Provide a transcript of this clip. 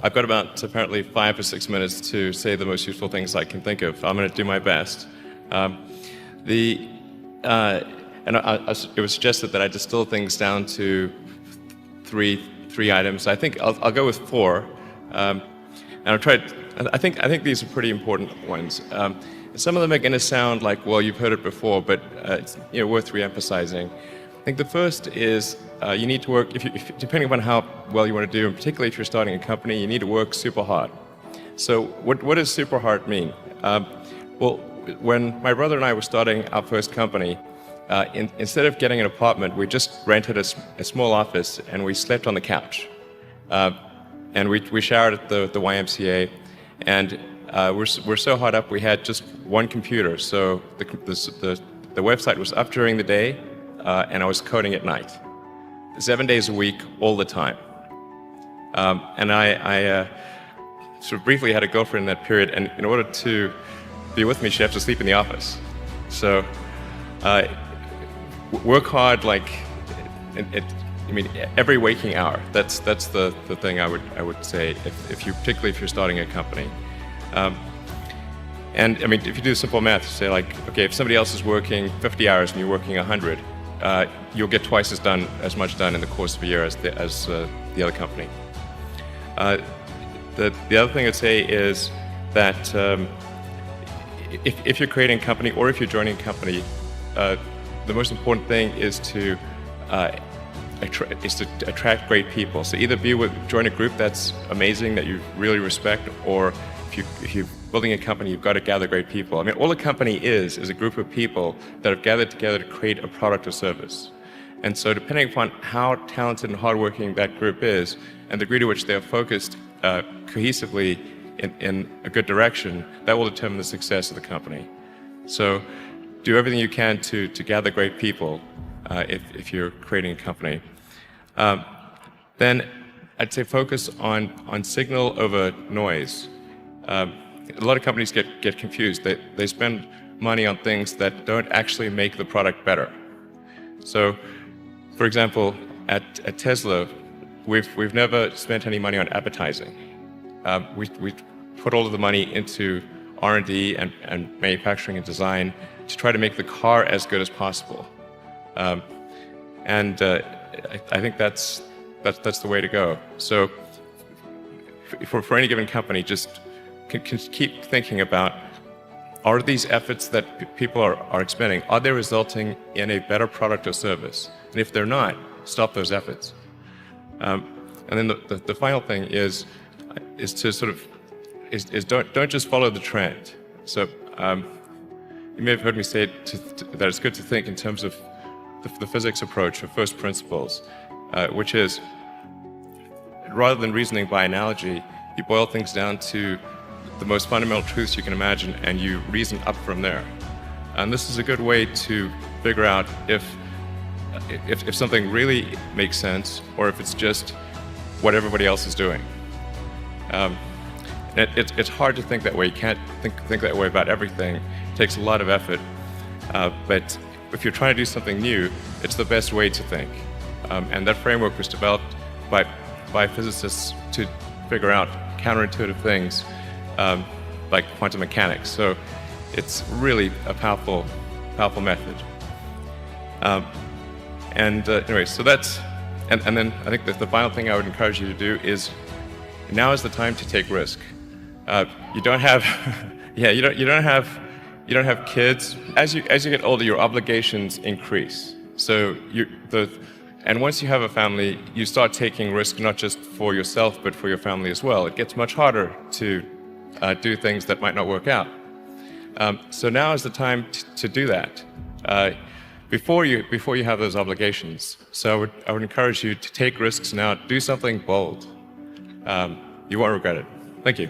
I've got about apparently 5 or 6 minutes to say the most useful things I can think of. I'm going to do my best. Um, the uh, it was suggested that I distill things down to three items. I think I'll go with four, and I've tried. I think these are pretty important ones. Some of them are going to sound like, well, you've heard it before, but it's worth re-emphasizing. I think the first is you need to work, depending upon how well you want to do, and particularly if you're starting a company, you need to work super hard. So what does super hard mean? Well, when my brother and I were starting our first company, instead of getting an apartment, we just rented a small office and we slept on the couch. And we showered at the YMCA, and we're so hot up we had just one computer. So the website was up during the day, and I was coding at night, 7 days a week, all the time. And I sort of briefly had a girlfriend in that period, and in order to be with me, she'd have to sleep in the office. So work hard, like every waking hour. That's the thing I would say, particularly if you're starting a company. And if you do simple math, you say like, okay, if somebody else is working 50 hours and you're working 100, you'll get twice as much done in the course of a year as the other company. The other thing I'd say is that if you're creating a company or if you're joining a company, the most important thing is to attract great people. So either join a group that's amazing, that you really respect, or if you're building a company, you've got to gather great people. All a company is a group of people that have gathered together to create a product or service. And so depending upon how talented and hardworking that group is, and the degree to which they are focused cohesively in a good direction, that will determine the success of the company. So do everything you can to gather great people if you're creating a company. Then I'd say focus on signal over noise. A lot of companies get confused. They spend money on things that don't actually make the product better. So, for example, at Tesla, we've never spent any money on advertising. We put all of the money into R&D and manufacturing and design to try to make the car as good as possible. And I think that's the way to go. So, for any given company, just can keep thinking about, are these efforts that people are expending, are they resulting in a better product or service? And if they're not, stop those efforts. And then the final thing is to sort of don't just follow the trend. So you may have heard me say that it's good to think in terms of the physics approach of first principles, which is, rather than reasoning by analogy, you boil things down to the most fundamental truths you can imagine, and you reason up from there. And this is a good way to figure out if something really makes sense, or if it's just what everybody else is doing. It's hard to think that way. You can't think that way about everything. It takes a lot of effort. But if you're trying to do something new, it's the best way to think. And that framework was developed by physicists to figure out counterintuitive things, like quantum mechanics. So it's really a powerful method. Anyway, so that's, and then I think that the final thing I would encourage you to do is, now is the time to take risk. You don't have, you don't have kids. As you get older, your obligations increase. So and once you have a family, you start taking risk not just for yourself, but for your family as well. It gets much harder to do things that might not work out. So now is the time to do that before you have those obligations. So I would encourage you to take risks now. Do something bold. You won't regret it. Thank you.